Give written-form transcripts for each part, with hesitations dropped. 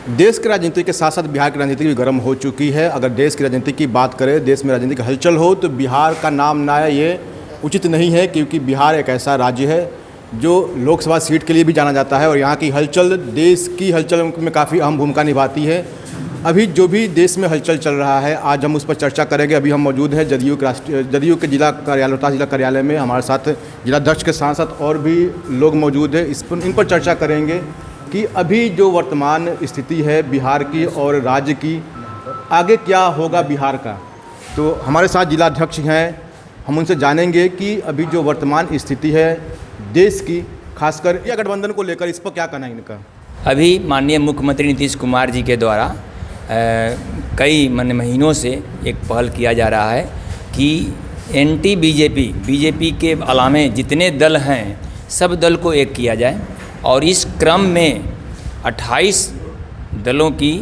देश की राजनीति के साथ साथ बिहार की राजनीति भी गर्म हो चुकी है। अगर देश की राजनीति की बात करें, देश में राजनीतिक हलचल हो तो बिहार का नाम ना आए ये उचित नहीं है, क्योंकि बिहार एक ऐसा राज्य है जो लोकसभा सीट के लिए भी जाना जाता है और यहाँ की हलचल देश की हलचल में काफ़ी अहम भूमिका निभाती है। अभी जो भी देश में हलचल चल रहा है, आज हम उस पर चर्चा करेंगे। अभी हम मौजूद हैं जदयू के जिला कार्यालय, रोहतास जिला कार्यालय में। हमारे साथ जिलाध्यक्ष के साथ साथ और भी लोग मौजूद हैं। इन पर चर्चा करेंगे कि अभी जो वर्तमान स्थिति है बिहार की और राज्य की, आगे क्या होगा बिहार का। तो हमारे साथ जिलाध्यक्ष हैं, हम उनसे जानेंगे कि अभी जो वर्तमान स्थिति है देश की, खासकर इंडिया गठबंधन को लेकर, इस पर क्या कहना है इनका। अभी माननीय मुख्यमंत्री नीतीश कुमार जी के द्वारा कई महीनों से एक पहल किया जा रहा है कि एंटी बीजेपी के अलावे जितने दल हैं सब दल को एक किया जाए, और इस क्रम में 28 दलों की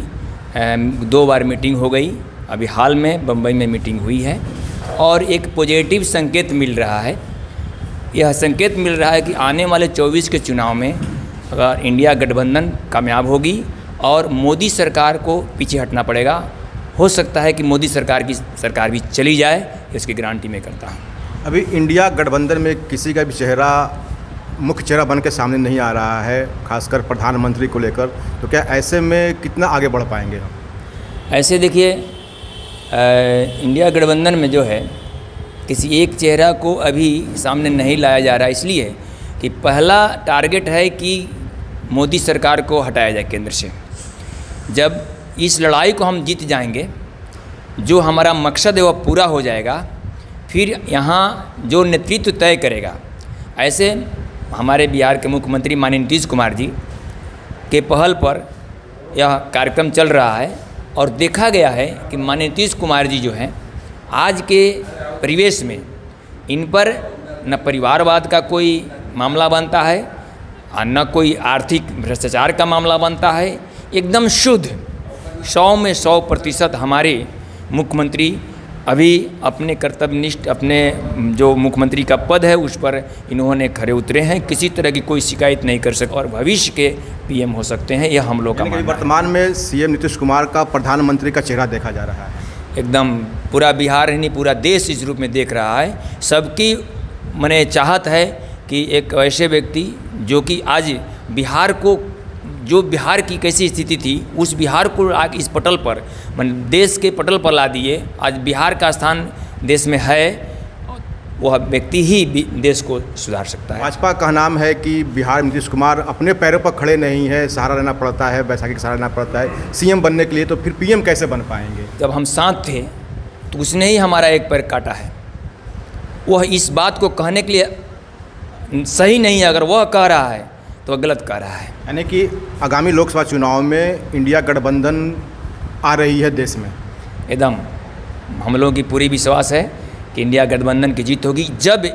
2 बार मीटिंग हो गई। अभी हाल में बम्बई में मीटिंग हुई है और एक पॉजिटिव संकेत मिल रहा है। यह संकेत मिल रहा है कि आने वाले 24 के चुनाव में अगर इंडिया गठबंधन कामयाब होगी और मोदी सरकार को पीछे हटना पड़ेगा, हो सकता है कि मोदी सरकार भी चली जाए, इसकी गारंटी मैं करता हूँ। अभी इंडिया गठबंधन में किसी का भी चेहरा मुख्य चेहरा बन के सामने नहीं आ रहा है, खासकर प्रधानमंत्री को लेकर। तो क्या ऐसे में कितना आगे बढ़ पाएंगे हम? ऐसे देखिए, इंडिया गठबंधन में जो है किसी एक चेहरा को अभी सामने नहीं लाया जा रहा, इसलिए कि पहला टारगेट है कि मोदी सरकार को हटाया जाए केंद्र से। जब इस लड़ाई को हम जीत जाएंगे, जो हमारा मकसद है वह पूरा हो जाएगा, फिर यहाँ जो नेतृत्व तय करेगा। ऐसे हमारे बिहार के मुख्यमंत्री माननीय नीतीश कुमार जी के पहल पर यह कार्यक्रम चल रहा है और देखा गया है कि माननीय नीतीश कुमार जी जो हैं आज के परिवेश में, इन पर न परिवारवाद का कोई मामला बनता है और न कोई आर्थिक भ्रष्टाचार का मामला बनता है। एकदम शुद्ध 100 में 100% हमारे मुख्यमंत्री अभी अपने कर्तव्यनिष्ठ, अपने जो मुख्यमंत्री का पद है उस पर इन्होंने खरे उतरे हैं। किसी तरह की कोई शिकायत नहीं कर सकते और भविष्य के पीएम हो सकते हैं, यह हम लोग का मानना है। वर्तमान में सीएम नीतीश कुमार का प्रधानमंत्री का चेहरा देखा जा रहा है। एकदम पूरा बिहार ही नहीं, पूरा देश इस रूप में देख रहा है। सबकी मने चाहत है कि एक ऐसे व्यक्ति जो कि आज बिहार को, जो बिहार की कैसी स्थिति थी उस बिहार को आज इस पटल पर, देश के पटल पर ला दिए। आज बिहार का स्थान देश में है, वह व्यक्ति ही देश को सुधार सकता है। भाजपा का नाम है कि बिहार में नीतीश कुमार अपने पैरों पर खड़े नहीं है, सहारा लेना पड़ता है, बैसाखी का सहारा लेना पड़ता है सीएम बनने के लिए। तो फिर पीएम कैसे बन पाएंगे? जब हम साथ थे तो उसने ही हमारा एक पैर काटा है। वह इस बात को कहने के लिए सही नहीं है, अगर वह कह रहा है तो वह गलत कह रहा है। यानी कि आगामी लोकसभा चुनाव में इंडिया गठबंधन आ रही है देश में। एकदम हम लोगों की पूरी विश्वास है कि इंडिया गठबंधन की जीत होगी। जब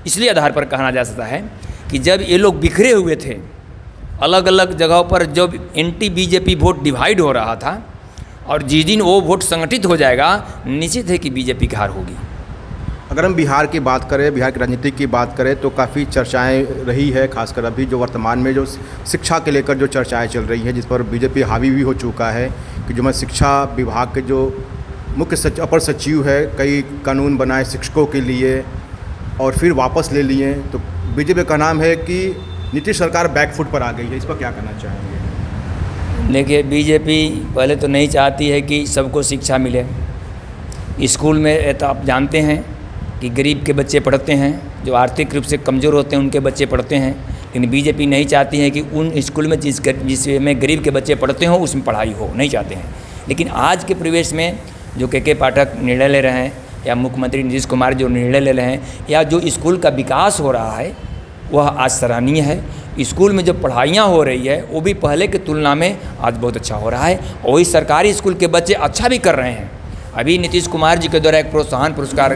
इसलिए आधार पर कहना जा सकता है कि जब ये लोग बिखरे हुए थे अलग अलग जगहों पर, जब एंटी बीजेपी वोट डिवाइड हो रहा था, और जिस दिन वो वोट संगठित हो जाएगा, निश्चित है कि बीजेपी की हार होगी। अगर हम बिहार की बात करें, बिहार की राजनीति की बात करें, तो काफ़ी चर्चाएं रही है, खासकर अभी जो वर्तमान में जो शिक्षा के लेकर जो चर्चाएं चल रही हैं, जिस पर बीजेपी हावी भी हो चुका है कि जो मैं शिक्षा विभाग के जो मुख्य अपर सचिव है, कई कानून बनाए शिक्षकों के लिए और फिर वापस ले लिए। तो बीजेपी का नाम है कि नीतीश सरकार बैकफुट पर आ गई है, इस पर क्या कहना चाहेंगे? देखिए, बीजेपी पहले तो नहीं चाहती है कि सबको शिक्षा मिले। स्कूल में तो आप जानते हैं कि गरीब के बच्चे पढ़ते हैं, जो आर्थिक रूप से कमज़ोर होते हैं उनके बच्चे पढ़ते हैं, लेकिन बीजेपी नहीं चाहती है कि उन स्कूल में जिसमें गरीब के बच्चे पढ़ते हों उसमें पढ़ाई हो, नहीं चाहते हैं। लेकिन आज के परिवेश में जो के पाठक निर्णय ले रहे हैं, या मुख्यमंत्री नीतीश कुमार जो निर्णय ले रहे हैं, या जो स्कूल का विकास हो रहा है, वह आज सराहनीय है। स्कूल में जो पढ़ाइयाँ हो रही है वो भी पहले की तुलना में आज बहुत अच्छा हो रहा है, और वही सरकारी स्कूल के बच्चे अच्छा भी कर रहे हैं। अभी नीतीश कुमार जी के द्वारा एक प्रोत्साहन पुरस्कार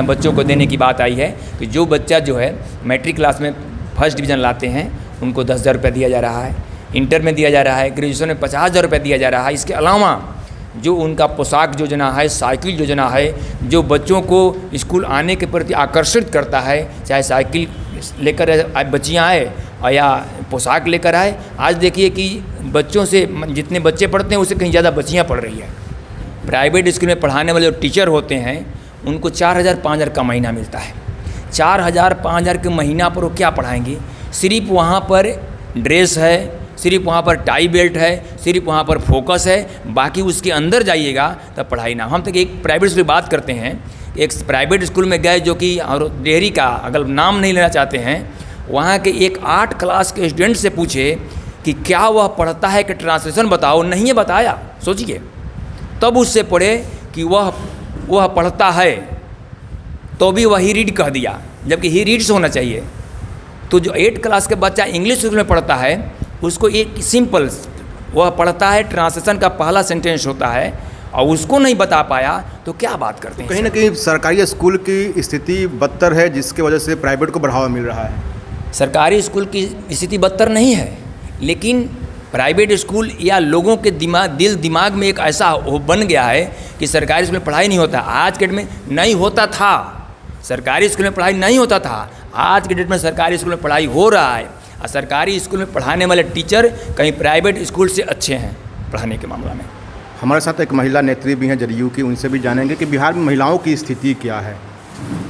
बच्चों को देने की बात आई है कि जो बच्चा जो है मैट्रिक क्लास में फर्स्ट डिवीज़न लाते हैं उनको 10,000 रुपये दिया जा रहा है, इंटर में दिया जा रहा है, ग्रेजुएशन में 50,000 रुपये दिया जा रहा है। इसके अलावा जो उनका पोशाक योजना है, साइकिल योजना है, जो बच्चों को स्कूल आने के प्रति आकर्षित करता है, चाहे साइकिल लेकर बच्चियाँ आए या पोशाक लेकर आए। आज देखिए कि बच्चों से जितने बच्चे पढ़ते हैं उससे कहीं ज़्यादा बच्चियाँ पढ़ रही है। प्राइवेट स्कूल में पढ़ाने वाले जो टीचर होते हैं उनको 4,000-5,000 का महीना मिलता है। 4,000-5,000 के महीना पर वो क्या पढ़ाएंगे? सिर्फ वहाँ पर ड्रेस है, सिर्फ वहाँ पर टाई बेल्ट है, सिर्फ वहाँ पर फोकस है, बाकी उसके अंदर जाइएगा तब पढ़ाई ना। हम तक एक प्राइवेट स्कूल की बात करते हैं, एक प्राइवेट स्कूल में गए जो कि और डेहरी का, अगर नाम नहीं लेना चाहते हैं, वहाँ के एक 8 क्लास के स्टूडेंट से पूछे कि क्या वह पढ़ता है कि ट्रांसलेशन बताओ, नहीं है बताया। सोचिए, तब उससे पढ़े कि वह पढ़ता है, तो भी वही रीड कह दिया, जबकि ही रीड्स होना चाहिए। तो जो 8 क्लास के बच्चा इंग्लिश स्कूल में पढ़ता है उसको एक सिंपल, वह पढ़ता है, ट्रांसलेशन का पहला सेंटेंस होता है और उसको नहीं बता पाया तो क्या बात करते हैं? कहीं ना कहीं सरकारी स्कूल की स्थिति बदतर है, जिसकी वजह से प्राइवेट को बढ़ावा मिल रहा है। सरकारी स्कूल की स्थिति बदतर नहीं है, लेकिन प्राइवेट स्कूल या लोगों के दिल दिमाग में एक ऐसा बन गया है कि सरकारी स्कूल में पढ़ाई नहीं होता। आज के डेट में नहीं होता था, सरकारी स्कूल में पढ़ाई नहीं होता था, आज के डेट में सरकारी स्कूल में पढ़ाई हो रहा है। और सरकारी स्कूल में पढ़ाने वाले टीचर कहीं प्राइवेट स्कूल से अच्छे हैं पढ़ाने के मामला में। हमारे साथ एक महिला नेत्री भी हैं जदयू की, उनसे भी जानेंगे कि बिहार में महिलाओं की स्थिति क्या है।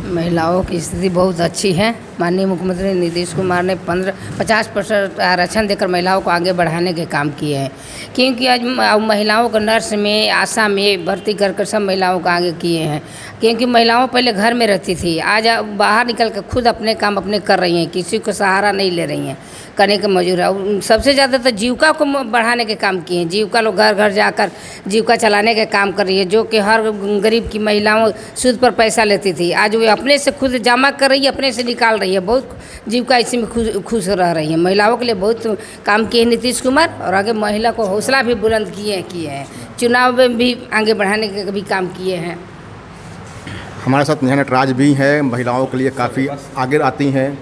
महिलाओं की स्थिति बहुत अच्छी है। माननीय मुख्यमंत्री नीतीश कुमार ने 50% आरक्षण देकर महिलाओं को आगे बढ़ाने के काम किए हैं, क्योंकि आज महिलाओं को नर्स में, आशा में भर्ती कर सब महिलाओं को आगे किए हैं। क्योंकि महिलाओं पहले घर में रहती थी, आज बाहर निकल कर खुद अपने काम अपने कर रही हैं, किसी को सहारा नहीं ले रही हैं, करने के मजबूर है। सबसे ज़्यादा तो जीविका को बढ़ाने के काम किए हैं। जीविका लोग घर घर जाकर जीविका चलाने के काम कर रही है, जो कि हर गरीब की महिलाओं सूद पर पैसा लेती थी, आज वो अपने से खुद जमा कर रही है, अपने से निकाल रही है। बहुत जीविका इसी में खुश रह रही है। महिलाओं के लिए बहुत काम किए नीतीश कुमार, और आगे महिला को हौसला भी बुलंद किए हैं। चुनाव में भी आगे बढ़ाने के भी काम किए हैं। हमारे साथ नेहा नटराज भी हैं, महिलाओं के लिए काफ़ी आगे आती हैं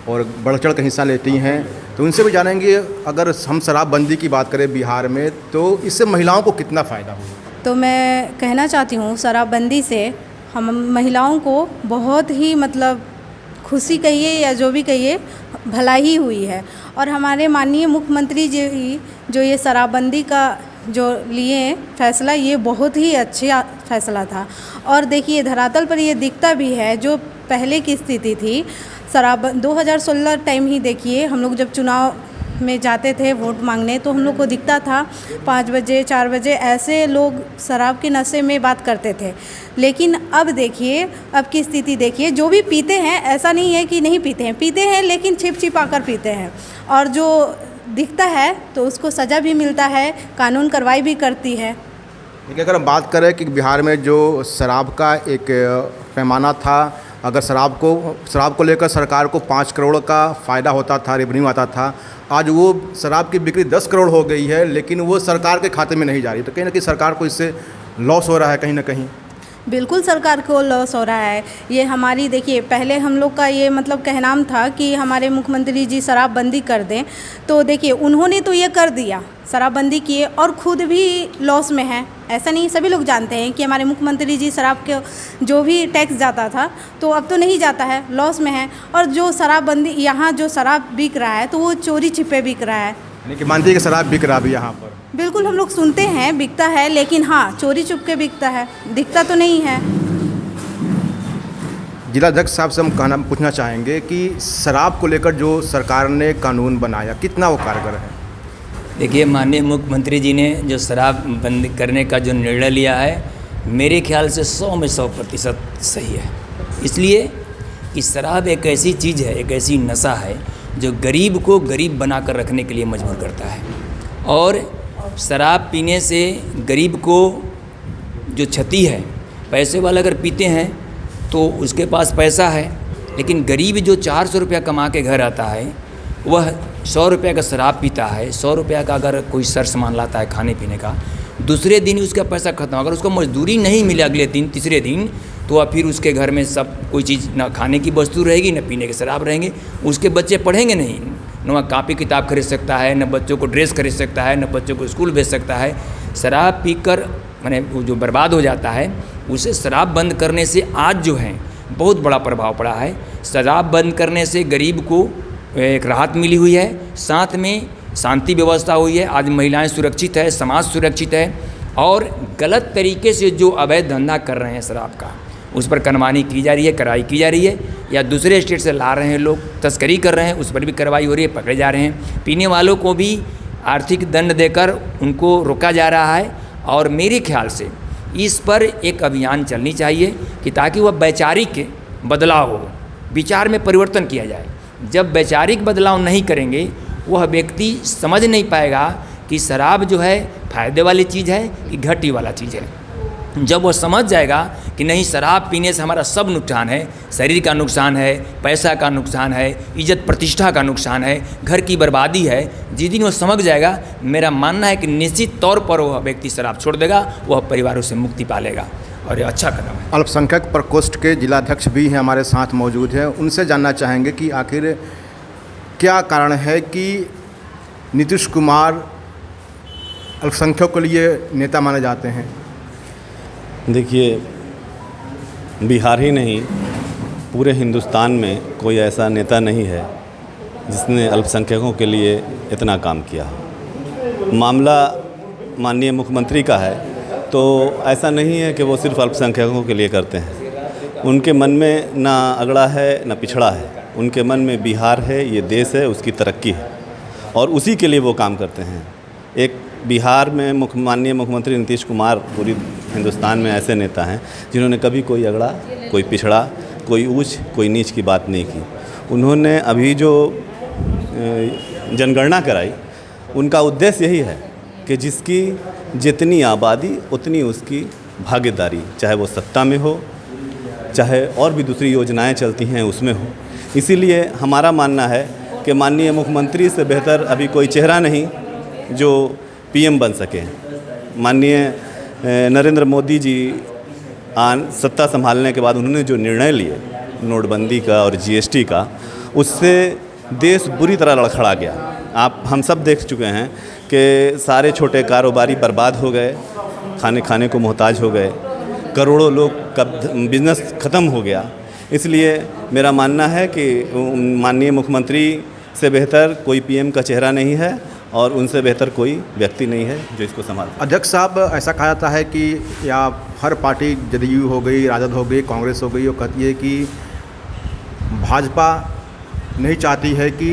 और बढ़ चढ़ कर हिस्सा लेती हैं, तो उनसे भी जानेंगे अगर हम शराबबंदी की बात करें बिहार में तो इससे महिलाओं को कितना फ़ायदा हुआ। तो मैं कहना चाहती हूँ, शराबबंदी से हम महिलाओं को बहुत ही मतलब खुशी कहिए या जो भी कहिए, भलाई हुई है। और हमारे माननीय मुख्यमंत्री जी जो ये शराबबंदी का जो लिए फैसला, ये बहुत ही अच्छा फैसला था। और देखिए धरातल पर ये दिखता भी है, जो पहले की स्थिति थी 2016 टाइम ही देखिए, हम लोग जब चुनाव में जाते थे वोट मांगने, तो हम लोग को दिखता था 5 बजे 4 बजे ऐसे लोग शराब के नशे में बात करते थे। लेकिन अब देखिए, अब की स्थिति देखिए, जो भी पीते हैं, ऐसा नहीं है कि नहीं पीते हैं, लेकिन छिप छिपा कर पीते हैं। और जो दिखता है तो उसको सज़ा भी मिलता है, कानून कार्रवाई भी करती है। देखिए, अगर हम बात करें कि बिहार में जो शराब का एक पैमाना था, अगर शराब को लेकर सरकार को 5 करोड़ का फ़ायदा होता था, रेवेन्यू आता था, आज वो शराब की बिक्री 10 करोड़ हो गई है, लेकिन वो सरकार के खाते में नहीं जा रही। तो कहीं ना कहीं सरकार को इससे लॉस हो रहा है कहीं ना कहीं। बिल्कुल सरकार को लॉस हो रहा है। ये हमारी देखिए, पहले हम लोग का ये मतलब कहनाम था कि हमारे मुख्यमंत्री जी शराबबंदी कर दें, तो देखिए उन्होंने तो ये कर दिया, शराबबंदी किए और खुद भी लॉस में है। ऐसा नहीं, सभी लोग जानते हैं कि हमारे मुख्यमंत्री जी शराब के जो भी टैक्स जाता था तो अब तो नहीं जाता है, लॉस में है। और जो शराबबंदी, यहाँ जो शराब बिक रहा है तो वो चोरी छिपे बिक रहा है। यानी कि मानती है कि शराब बिक रहा है यहाँ पर? बिल्कुल, हम लोग सुनते हैं बिकता है, लेकिन हाँ चोरी छुप के बिकता है, दिखता तो नहीं है। जिलाध्यक्ष साहब से हम पूछना चाहेंगे कि शराब को लेकर जो सरकार ने कानून बनाया, कितना वो कारगर है? देखिए, माननीय मुख्यमंत्री जी ने जो शराब बंद करने का जो निर्णय लिया है, मेरे ख्याल से 100 में 100% सही है। इसलिए कि शराब एक ऐसी चीज़ है, एक ऐसी नशा है जो गरीब को गरीब बनाकर रखने के लिए मजबूर करता है। और शराब पीने से गरीब को जो क्षति है, पैसे वाला अगर पीते हैं तो उसके पास पैसा है, लेकिन गरीब जो 400 रुपया कमा के घर आता है, वह 100 रुपये का शराब पीता है। 100 रुपये का अगर कोई सर सामान लाता है खाने पीने का, दूसरे दिन ही उसका पैसा खत्म। अगर उसको मजदूरी नहीं मिले अगले दिन, तीसरे दिन, तो फिर उसके घर में सब कोई चीज़, ना खाने की वस्तु रहेगी, ना पीने के शराब रहेंगे। उसके बच्चे पढ़ेंगे नहीं, न वह कापी किताब खरीद सकता है, न बच्चों को ड्रेस खरीद सकता है, न बच्चों को स्कूल भेज सकता है। शराब पीकर माने जो बर्बाद हो जाता है, उसे शराब बंद करने से आज जो है बहुत बड़ा प्रभाव पड़ा है। शराब बंद करने से गरीब को एक राहत मिली हुई है, साथ में शांति व्यवस्था हुई है, आज महिलाएं सुरक्षित है, समाज सुरक्षित है। और गलत तरीके से जो अवैध धंधा कर रहे हैं शराब का, उस पर कार्रवाई की जा रही है, कार्रवाई की जा रही है। या दूसरे स्टेट से ला रहे हैं लोग, तस्करी कर रहे हैं, उस पर भी कार्रवाई हो रही है, पकड़े जा रहे हैं। पीने वालों को भी आर्थिक दंड देकर उनको रोका जा रहा है। और मेरे ख्याल से इस पर एक अभियान चलनी चाहिए कि ताकि वह वैचारिक बदलाव हो, विचार में परिवर्तन किया जाए। जब वैचारिक बदलाव नहीं करेंगे, वह व्यक्ति समझ नहीं पाएगा कि शराब जो है फ़ायदे वाली चीज़ है कि घाटे वाला चीज़ है। जब वो समझ जाएगा कि नहीं, शराब पीने से हमारा सब नुकसान है, शरीर का नुकसान है, पैसा का नुकसान है, इज्जत प्रतिष्ठा का नुकसान है, घर की बर्बादी है, जिस दिन वो समझ जाएगा, मेरा मानना है कि निश्चित तौर पर वह व्यक्ति शराब छोड़ देगा, वह परिवारों से मुक्ति पालेगा। और ये अच्छा कदम है। अल्पसंख्यक प्रकोष्ठ के जिलाध्यक्ष भी हैं हमारे साथ मौजूद हैं, उनसे जानना चाहेंगे कि आखिर क्या कारण है कि नीतीश कुमार अल्पसंख्यकों के लिए नेता माने जाते हैं। देखिए, बिहार ही नहीं, पूरे हिंदुस्तान में कोई ऐसा नेता नहीं है जिसने अल्पसंख्यकों के लिए इतना काम किया। मामला माननीय मुख्यमंत्री का है, तो ऐसा नहीं है कि वो सिर्फ अल्पसंख्यकों के लिए करते हैं। उनके मन में ना अगड़ा है ना पिछड़ा है, उनके मन में बिहार है, ये देश है, उसकी तरक्की है, और उसी के लिए वो काम करते हैं। एक बिहार में माननीय मुख्यमंत्री नीतीश कुमार पूरी हिंदुस्तान में ऐसे नेता हैं जिन्होंने कभी कोई अगड़ा, कोई पिछड़ा, कोई ऊंच, कोई नीच की बात नहीं की। उन्होंने अभी जो जनगणना कराई, उनका उद्देश्य यही है कि जिसकी जितनी आबादी उतनी उसकी भागीदारी, चाहे वो सत्ता में हो, चाहे और भी दूसरी योजनाएं चलती हैं उसमें हो। इसीलिए हमारा मानना है कि माननीय मुख्यमंत्री से बेहतर अभी कोई चेहरा नहीं जो पीएम बन सके। माननीय नरेंद्र मोदी जी सत्ता संभालने के बाद उन्होंने जो निर्णय लिए नोटबंदी का और जीएसटी का, उससे देश बुरी तरह लड़खड़ा गया। हम सब देख चुके हैं कि सारे छोटे कारोबारी बर्बाद हो गए, खाने को मोहताज हो गए, करोड़ों लोग का बिजनेस ख़त्म हो गया। इसलिए मेरा मानना है कि माननीय मुख्यमंत्री से बेहतर कोई पीएम का चेहरा नहीं है और उनसे बेहतर कोई व्यक्ति नहीं है जो इसको संभाले। अध्यक्ष साहब, ऐसा कहा जाता है कि या हर पार्टी, जदयू हो गई, राजद हो गई, कांग्रेस हो गई, वो कहती है कि भाजपा नहीं चाहती है कि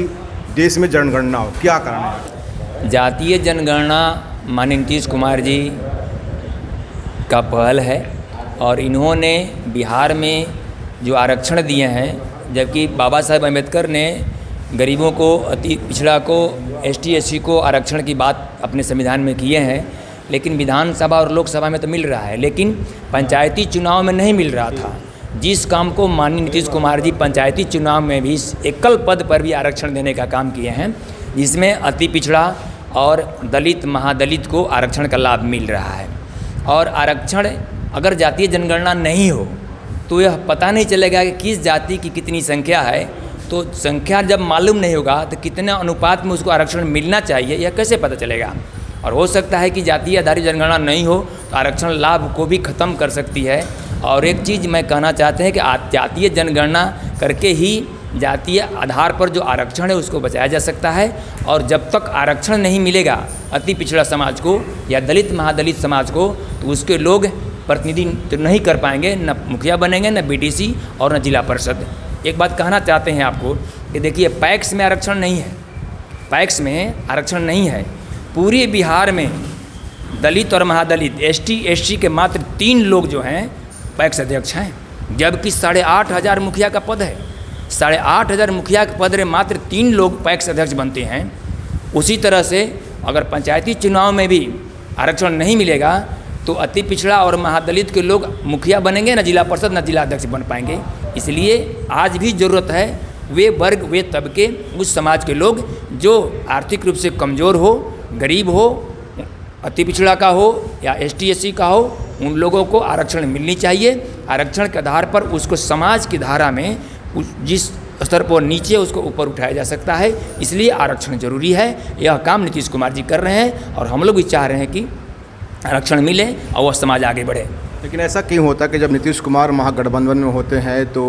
देश में जनगणना हो। क्या कारण है? जातीय जनगणना माननीय नीतीश कुमार जी का पहल है, और इन्होंने बिहार में जो आरक्षण दिए हैं, जबकि बाबा साहेब अम्बेडकर ने गरीबों को, अति पिछड़ा को, एसटी एससी को आरक्षण की बात अपने संविधान में किए हैं, लेकिन विधानसभा और लोकसभा में तो मिल रहा है, लेकिन पंचायती चुनाव में नहीं मिल रहा था। जिस काम को माननीय नीतीश कुमार जी पंचायती चुनाव में भी एकल पद पर भी आरक्षण देने का काम किए हैं, जिसमें अति पिछड़ा और दलित, महादलित को आरक्षण का लाभ मिल रहा है। और आरक्षण अगर जातीय जनगणना नहीं हो तो यह पता नहीं चलेगा कि किस जाति की कितनी संख्या है। तो संख्या जब मालूम नहीं होगा तो कितने अनुपात में उसको आरक्षण मिलना चाहिए, यह कैसे पता चलेगा। और हो सकता है कि जातीय आधारित जनगणना नहीं हो तो आरक्षण लाभ को भी ख़त्म कर सकती है। और एक चीज़ मैं कहना चाहते हैं कि जातीय जनगणना करके ही जातीय आधार पर जो आरक्षण है उसको बचाया जा सकता है। और जब तक आरक्षण नहीं मिलेगा अति पिछड़ा समाज को या दलित महादलित समाज को, तो उसके लोग प्रतिनिधि तो नहीं कर पाएंगे, न मुखिया बनेंगे, न बीडीसी और न जिला परिषद। एक बात कहना चाहते हैं आपको कि देखिए, पैक्स में आरक्षण नहीं है, पैक्स में आरक्षण नहीं है। पूरे बिहार में दलित और महादलित, एसटी एससी के मात्र 3 लोग जो हैं पैक्स अध्यक्ष हैं, जबकि 8,500 मुखिया का पद है। 8,500 मुखिया के पद में मात्र 3 लोग पैक्स अध्यक्ष बनते हैं। उसी तरह से अगर पंचायती चुनाव में भी आरक्षण नहीं मिलेगा तो अति पिछड़ा और महादलित के लोग मुखिया बनेंगे, न जिला परिषद न जिला अध्यक्ष बन पाएंगे। इसलिए आज भी ज़रूरत है वे वर्ग, वे तबके, उस समाज के लोग जो आर्थिक रूप से कमज़ोर हो, गरीब हो, अति पिछड़ा का हो या एसटी एससी का हो, उन लोगों को आरक्षण मिलनी चाहिए। आरक्षण के आधार पर उसको समाज की धारा में जिस स्तर पर नीचे उसको ऊपर उठाया जा सकता है, इसलिए आरक्षण जरूरी है। यह काम नीतीश कुमार जी कर रहे हैं और हम लोग भी चाह रहे हैं कि आरक्षण मिले और वह समाज आगे बढ़े। लेकिन ऐसा क्यों होता कि जब नीतीश कुमार महागठबंधन में होते हैं तो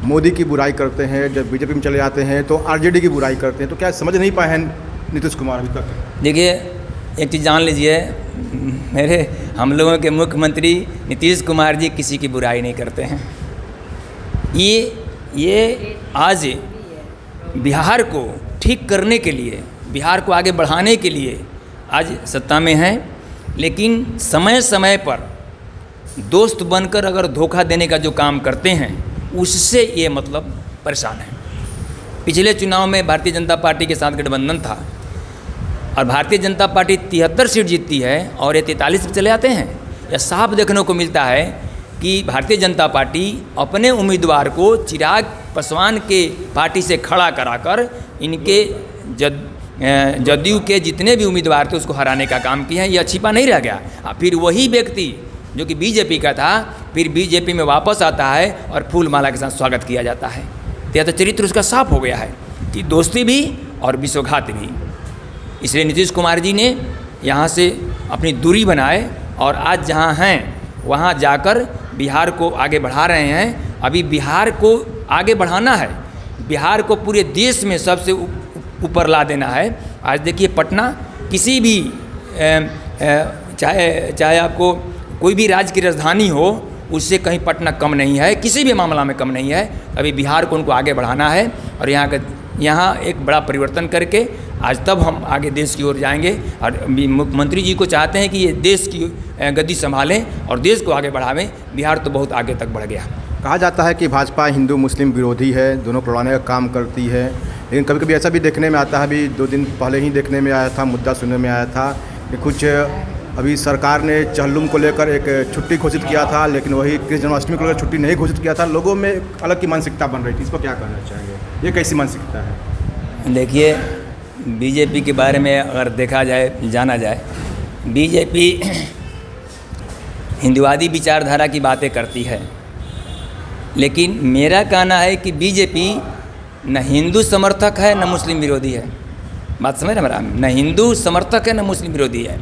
मोदी की बुराई करते हैं, जब बीजेपी में चले जाते हैं तो आरजेडी की बुराई करते हैं, तो क्या समझ नहीं पाए हैं नीतीश कुमार अभी तक? देखिए, एक चीज़ जान लीजिए, हम लोगों के मुख्यमंत्री नीतीश कुमार जी किसी की बुराई नहीं करते हैं। ये आज बिहार को ठीक करने के लिए, बिहार को आगे बढ़ाने के लिए आज सत्ता में हैं, लेकिन समय समय पर दोस्त बनकर अगर धोखा देने का जो काम करते हैं उससे ये मतलब परेशान है। पिछले चुनाव में भारतीय जनता पार्टी के साथ गठबंधन था और भारतीय जनता पार्टी 73 सीट जीतती है और ये 43 पे चले आते हैं। यह साफ देखने को मिलता है कि भारतीय जनता पार्टी अपने उम्मीदवार को चिराग पासवान के पार्टी से खड़ा कराकर इनके जदयू के जितने भी उम्मीदवार थे उसको हराने का काम किया है। यह छिपा नहीं रह गया। फिर वही व्यक्ति जो कि बीजेपी का था फिर बीजेपी में वापस आता है और फूल माला के साथ स्वागत किया जाता है। तो यह तो चरित्र उसका साफ हो गया है कि दोस्ती भी और विश्वघात भी। इसलिए नीतीश कुमार जी ने यहाँ से अपनी दूरी बनाए और आज जहाँ हैं वहाँ जाकर बिहार को आगे बढ़ा रहे हैं। अभी बिहार को आगे बढ़ाना है, बिहार को पूरे देश में सबसे ऊपर ला देना है। आज देखिए पटना किसी भी चाहे आपको कोई भी राज्य की राजधानी हो उससे कहीं पटना कम नहीं है, किसी भी मामला में कम नहीं है। अभी बिहार को उनको आगे बढ़ाना है और यहाँ एक बड़ा परिवर्तन करके आज तब हम आगे देश की ओर जाएंगे। और मुख्यमंत्री जी को चाहते हैं कि ये देश की गद्दी संभालें और देश को आगे बढ़ावें। बिहार तो बहुत आगे तक बढ़ गया। कहा जाता है कि भाजपा हिंदू मुस्लिम विरोधी है, दोनों को लड़ाने का काम करती है, लेकिन कभी कभी ऐसा भी देखने में आता है, अभी 2 दिन पहले ही देखने में आया था, मुद्दा सुनने में आया था कि कुछ अभी सरकार ने चहलुम को लेकर एक छुट्टी घोषित किया था, लेकिन वही कृष्ण जन्माष्टमी को लेकर छुट्टी नहीं घोषित किया था। लोगों में एक अलग की मानसिकता बन रही थी, इस पर क्या कहना चाहेंगे? ये कैसी मानसिकता है? देखिए, बीजेपी के बारे में अगर देखा जाए, जाना जाए, बीजेपी हिंदुवादी विचारधारा की बातें करती है, लेकिन मेरा कहना है कि बीजेपी न हिंदू समर्थक है न मुस्लिम विरोधी है। बात समझ रहे मेरा? न हिंदू समर्थक है न मुस्लिम विरोधी है।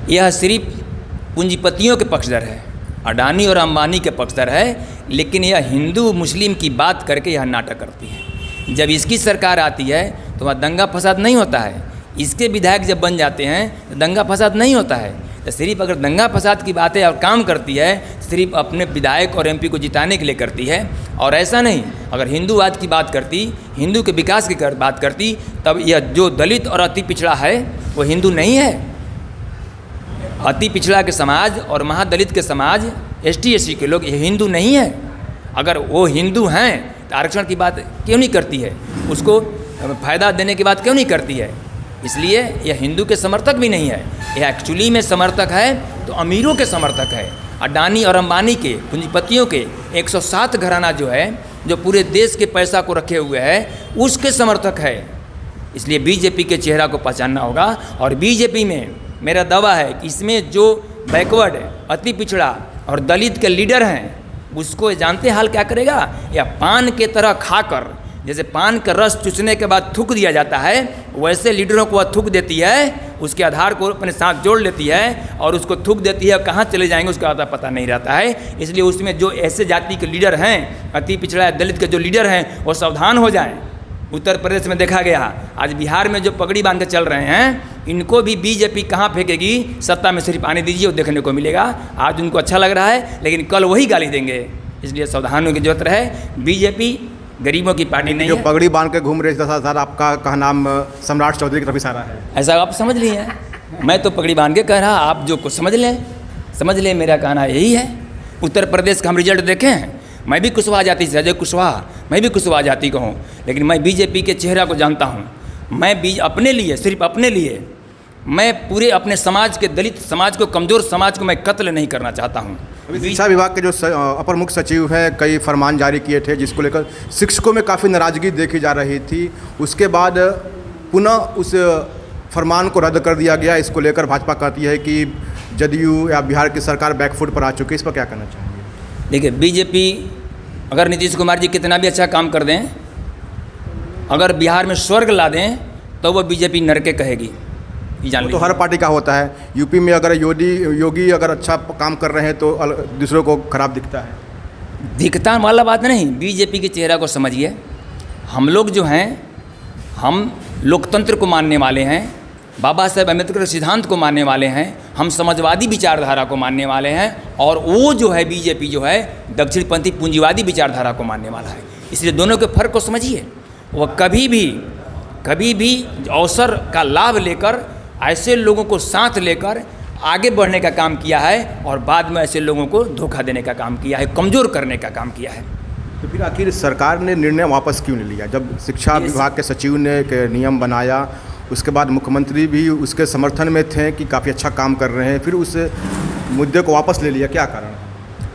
यह सिर्फ पूंजीपतियों के पक्षधर है, अडानी और अंबानी के पक्षधर है, लेकिन यह हिंदू मुस्लिम की बात करके यह नाटक करती है। जब इसकी सरकार आती है तो वहाँ दंगा फसाद नहीं होता है। इसके विधायक जब बन जाते हैं तो दंगा फसाद नहीं होता है। तो सिर्फ अगर दंगा फसाद की बातें और काम करती है तो सिर्फ अपने विधायक और एमपी को जिताने के लिए करती है, और ऐसा नहीं। अगर हिंदूवाद की बात करती, हिंदू के विकास की बात करती, तब यह जो दलित और अति पिछड़ा है वो हिंदू नहीं है। अति पिछड़ा के समाज और महादलित के समाज, ST SC के लोग, ये हिंदू नहीं है। अगर वो हिंदू हैं तो आरक्षण की बात क्यों नहीं करती है, उसको फ़ायदा देने की बात क्यों नहीं करती है? इसलिए यह हिंदू के समर्थक भी नहीं है। यह एक्चुअली में समर्थक है तो अमीरों के समर्थक है। अडानी और अंबानी के, पूंजीपतियों के 107 घराना जो है, जो पूरे देश के पैसा को रखे हुए है, उसके समर्थक है। इसलिए बीजेपी के चेहरा को पहचानना होगा। और बीजेपी में मेरा दावा है कि इसमें जो बैकवर्ड, अति पिछड़ा और दलित के लीडर हैं, उसको जानते हाल क्या करेगा? या पान के तरह खाकर, जैसे पान का रस चूसने के बाद थूक दिया जाता है, वैसे लीडरों को वह थूक देती है, उसके आधार को अपने साथ जोड़ लेती है और उसको थूक देती है। कहाँ चले जाएंगे उसका आधा पता नहीं रहता है। इसलिए उसमें जो ऐसे जाति के लीडर हैं, अति पिछड़ा दलित के जो लीडर हैं, वो सावधान हो जाएं। उत्तर प्रदेश में देखा गया, आज बिहार में जो पगड़ी बांध के चल रहे हैं, इनको भी बीजेपी कहाँ फेंकेगी? सत्ता में सिर्फ आने दीजिए, वो देखने को मिलेगा। आज उनको अच्छा लग रहा है, लेकिन कल वही गाली देंगे। इसलिए सावधान होने की जरूरत है। बीजेपी गरीबों की पार्टी नहीं जो है। पगड़ी बांध के घूम रहे थे, आपका कहा नाम सम्राट चौधरी की तरफ इशारा है? ऐसा आप समझ लिए? मैं तो पगड़ी बांध के कह रहा, आप जो कुछ समझ लें। मेरा कहना यही है। उत्तर प्रदेश का हम रिजल्ट देखें हैं। मैं भी कुशवाहा जाति से, अजय कुशवाहा, मैं भी कुशवाहा जाति का हूँ, लेकिन मैं बीजेपी के चेहरा को जानता हूँ। मैं अपने लिए, सिर्फ अपने लिए, मैं पूरे अपने समाज के, दलित समाज को, कमज़ोर समाज को मैं कत्ल नहीं करना चाहता हूँ। अभी शिक्षा विभाग के जो अपर मुख्य सचिव हैं, कई फरमान जारी किए थे जिसको लेकर शिक्षकों में काफ़ी नाराज़गी देखी जा रही थी। उसके बाद पुनः उस फरमान को रद्द कर दिया गया। इसको लेकर भाजपा कहती है कि जदयू या बिहार की सरकार बैकफुट पर आ चुकी है। इस पर क्या कहना चाहिए? देखिए, बीजेपी अगर नीतीश कुमार जी कितना भी अच्छा काम कर दें, अगर बिहार में स्वर्ग ला दें, तो वो बीजेपी नरके कहेगी। तो हर पार्टी का होता है। यूपी में अगर योगी अगर अच्छा काम कर रहे हैं तो दूसरों को खराब दिखता है। दिखता वाला बात नहीं, बीजेपी के चेहरा को समझिए। हम लोग जो हैं, हम लोकतंत्र को मानने वाले हैं, बाबा साहेब अम्बेडकर के सिद्धांत को मानने वाले हैं, हम समाजवादी विचारधारा को मानने वाले हैं, और वो जो है बीजेपी जो है दक्षिणपंथी पूंजीवादी विचारधारा को मानने वाला है। इसलिए दोनों के फर्क को समझिए। वह कभी भी अवसर का लाभ लेकर ऐसे लोगों को साथ लेकर आगे बढ़ने का काम किया है, और बाद में ऐसे लोगों को धोखा देने का काम किया है, कमज़ोर करने का काम किया है। तो फिर आखिर सरकार ने निर्णय वापस क्यों नहीं लिया? जब शिक्षा विभाग के सचिव ने एक नियम बनाया, उसके बाद मुख्यमंत्री भी उसके समर्थन में थे कि काफ़ी अच्छा काम कर रहे हैं, फिर उस मुद्दे को वापस ले लिया, क्या कारण है?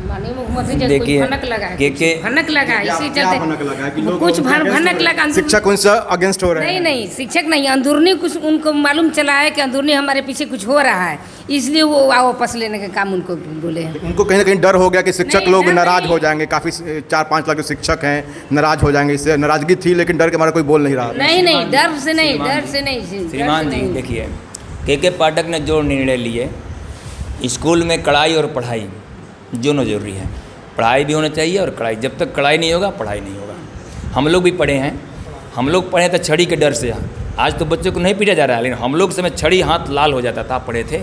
माननीय मुख्यमंत्री जैसे देखिए, कुछ भनक लगा है, के भनक लगा है, इसी क्या भनक लगा है कि चलते लोग कुछ उनके भनक लगा। शिक्षक उनसे अगेंस्ट हो रहे हैं? नहीं, शिक्षक नहीं, अंदरूनी कुछ उनको मालूम चला है कि अंदरूनी हमारे पीछे कुछ हो रहा है, इसलिए वो वापस लेने का काम उनको बोले हैं। उनको कहीं ना कहीं डर हो गया कि शिक्षक नहीं, लोग डर नाराज नहीं। हो जाएंगे, काफ़ी 4-5 लाख जो शिक्षक हैं नाराज हो जाएंगे। इससे नाराजगी थी, लेकिन डर के मारे कोई बोल नहीं रहा। नहीं, डर से नहीं। श्रीमान जी देखिए, के पाठक ने जो निर्णय लिए, स्कूल में कड़ाई और पढ़ाई दोनों जरूरी है। पढ़ाई भी होना चाहिए और कड़ाई। जब तक कड़ाई नहीं होगा पढ़ाई नहीं होगा। हम लोग भी पढ़े हैं, हम लोग पढ़े तो छड़ी के डर से। आज तो बच्चों को नहीं पीटा जा रहा है, लेकिन हम लोग समय छड़ी हाथ लाल हो जाता था, पढ़े थे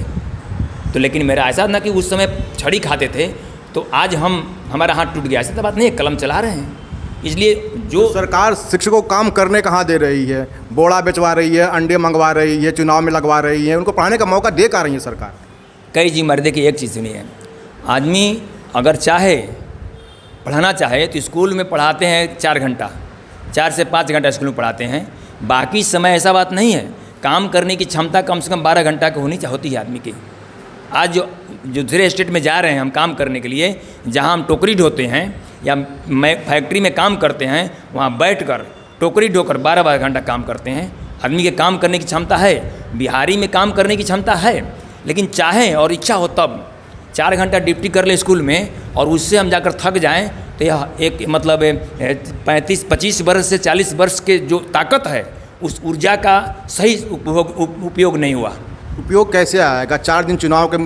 तो। लेकिन मेरा ऐसा ना कि उस समय छड़ी खाते थे तो आज हमारा हाथ टूट गया, ऐसा तो बात नहीं है। कलम चला रहे हैं। इसलिए जो सरकार शिक्षकों को काम करने कहाँ दे रही है? बोड़ा बेचवा रही है, अंडे मंगवा रही है, चुनाव में लगवा रही है, उनको पढ़ाने का मौका दे कहाँ रही है सरकार? कई जी मर्दे की एक चीज़ सुनिए, आदमी अगर चाहे पढ़ाना चाहे तो स्कूल में पढ़ाते हैं 4 घंटा, 4 से 5 घंटा स्कूल में पढ़ाते हैं। बाकी समय ऐसा बात नहीं है। काम करने की क्षमता कम से कम 12 घंटा की होती है आदमी की। आज जो दूसरे स्टेट में जा रहे हैं हम काम करने के लिए, जहां हम टोकरी ढोते हैं या फैक्ट्री में काम करते हैं, वहां बैठकर टोकरी ढोकर 12-12 घंटा काम करते हैं। आदमी के काम करने की क्षमता है, बिहारी में काम करने की क्षमता है, लेकिन चाहे और इच्छा हो तब 4 घंटा ड्यूटी कर ले स्कूल में, और उससे हम जाकर थक जाएं तो यह एक मतलब 25 वर्ष से 40 वर्ष के जो ताकत है, उस ऊर्जा का सही उपयोग नहीं हुआ। उपयोग कैसे आएगा? 4 दिन चुनाव के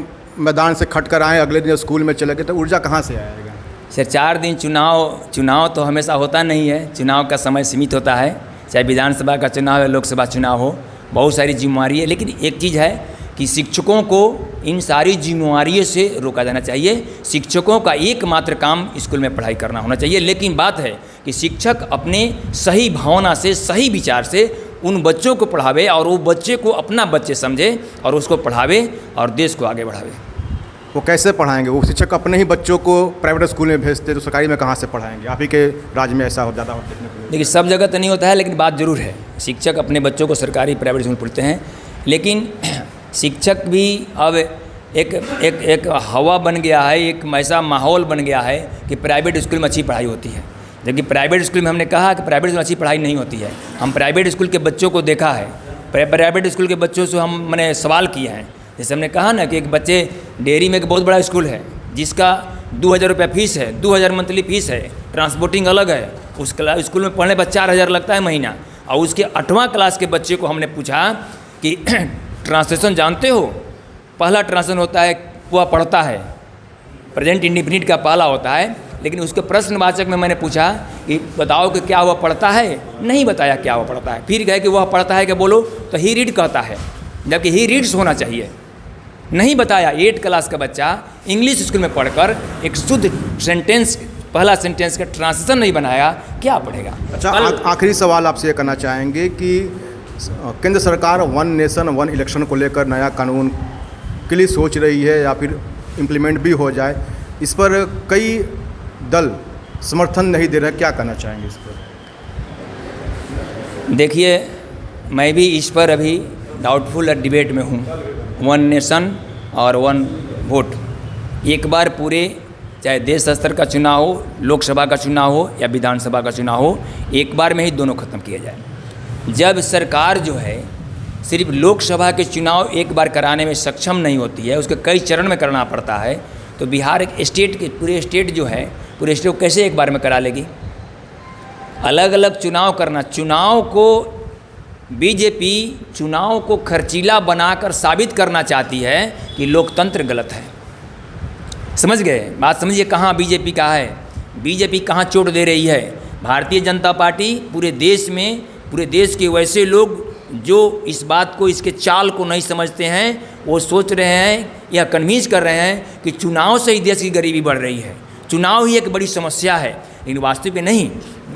मैदान से खट कर आए, अगले दिन स्कूल में चले गए, तो ऊर्जा कहाँ से आएगा? सर 4 दिन चुनाव तो हमेशा होता नहीं है। चुनाव का समय सीमित होता है, चाहे विधानसभा का चुनाव है, लोकसभा चुनाव हो, बहुत सारी जिम्मेवारी है। लेकिन एक चीज़ है कि शिक्षकों को इन सारी जिम्मेवारियों से रोका जाना चाहिए। शिक्षकों का एकमात्र काम स्कूल में पढ़ाई करना होना चाहिए। लेकिन बात है कि शिक्षक अपने सही भावना से, सही विचार से उन बच्चों को पढ़ावे, और वो बच्चे को अपना बच्चे समझे और उसको पढ़ावे और देश को आगे बढ़ावे। वो कैसे पढ़ाएंगे? वो शिक्षक अपने ही बच्चों को प्राइवेट स्कूल में भेजते, तो सरकारी में कहाँ से पढ़ाएंगे? आप ही के राज्य में ऐसा ज़्यादा देखने को? देखिए, सब जगह तो नहीं होता है, लेकिन बात ज़रूर है। शिक्षक अपने बच्चों को सरकारी प्राइवेट स्कूल में पढ़ते हैं, लेकिन शिक्षक भी अब एक हवा बन गया है, एक ऐसा माहौल बन गया है कि प्राइवेट स्कूल में अच्छी पढ़ाई होती है। जबकि प्राइवेट स्कूल में हमने कहा कि प्राइवेट स्कूल में अच्छी पढ़ाई नहीं होती है। हम प्राइवेट स्कूल के बच्चों को देखा है, प्राइवेट स्कूल के बच्चों से मैंने सवाल किए हैं। जैसे हमने कहा ना कि एक बच्चे डेयरी में एक बहुत बड़ा स्कूल है जिसका 2000 रुपया फीस है, 2000 मंथली फीस है, ट्रांसपोर्टिंग अलग है। उस स्कूल में पढ़ने पर 4000 लगता है महीना। और उसके 8वां क्लास के बच्चे को हमने पूछा कि ट्रांसलेशन जानते हो? पहला ट्रांसलेशन होता है, वह पढ़ता है, प्रेजेंट इंडिफिनिट का पहला होता है। लेकिन उसके प्रश्नवाचक में मैंने पूछा कि बताओ कि क्या वह पढ़ता है? नहीं बताया क्या वह पढ़ता है। फिर कहे कि वह पढ़ता है, क्या बोलो? तो ही रीड कहता है, जबकि ही रीड्स होना चाहिए। नहीं बताया। 8 क्लास का बच्चा इंग्लिश स्कूल में पढ़कर एक शुद्ध सेंटेंस, पहला सेंटेंस का ट्रांसलेशन नहीं बनाया, क्या पढ़ेगा? अच्छा, आखिरी सवाल आपसे ये करना चाहेंगे कि केंद्र सरकार 1 नेशन 1 इलेक्शन को लेकर नया कानून के लिए सोच रही है, या फिर इम्प्लीमेंट भी हो जाए, इस पर कई दल समर्थन नहीं दे रहे, क्या कहना चाहेंगे इस पर? देखिए, मैं भी इस पर अभी डाउटफुल डिबेट में हूँ। 1 नेशन और 1 वोट एक बार पूरे, चाहे देश स्तर का चुनाव हो, लोकसभा का चुनाव हो या विधानसभा का चुनाव हो, एक बार में ही दोनों खत्म किया जाए। जब सरकार जो है सिर्फ लोकसभा के चुनाव एक बार कराने में सक्षम नहीं होती है, उसके कई चरण में करना पड़ता है, तो बिहार एक स्टेट के पूरे स्टेट जो है, पूरे स्टेट को कैसे एक बार में करा लेगी? अलग अलग चुनाव करना, चुनाव को बीजेपी चुनाव को खर्चीला बनाकर साबित करना चाहती है कि लोकतंत्र गलत है। समझ गए बात? समझिए कहाँ बीजेपी का है। बीजेपी कहाँ चोट दे रही है। भारतीय जनता पार्टी पूरे देश के वैसे लोग जो इस बात को, इसके चाल को नहीं समझते हैं, वो सोच रहे हैं या कन्विंस कर रहे हैं कि चुनाव से ही देश की गरीबी बढ़ रही है, चुनाव ही एक बड़ी समस्या है। लेकिन वास्तविक में नहीं,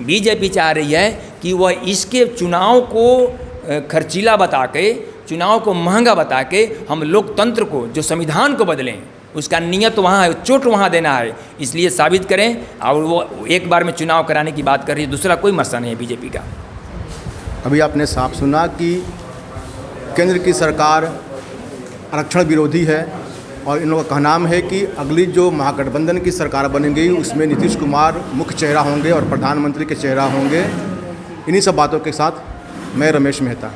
बीजेपी चाह रही है कि वह इसके चुनाव को खर्चीला बता के, चुनाव को महंगा बता के हम लोकतंत्र को, जो संविधान को बदलें, उसका नियत वहाँ है, चोट वहाँ देना है। इसलिए साबित करें। और वो एक बार में चुनाव कराने की बात कर रही है, दूसरा कोई मसला नहीं है बीजेपी का। अभी आपने साफ सुना कि केंद्र की सरकार आरक्षण विरोधी है और इन लोगों का कहना है कि अगली जो महागठबंधन की सरकार बनेगी उसमें नीतीश कुमार मुख्य चेहरा होंगे और प्रधानमंत्री के चेहरा होंगे। इन्हीं सब बातों के साथ मैं रमेश मेहता।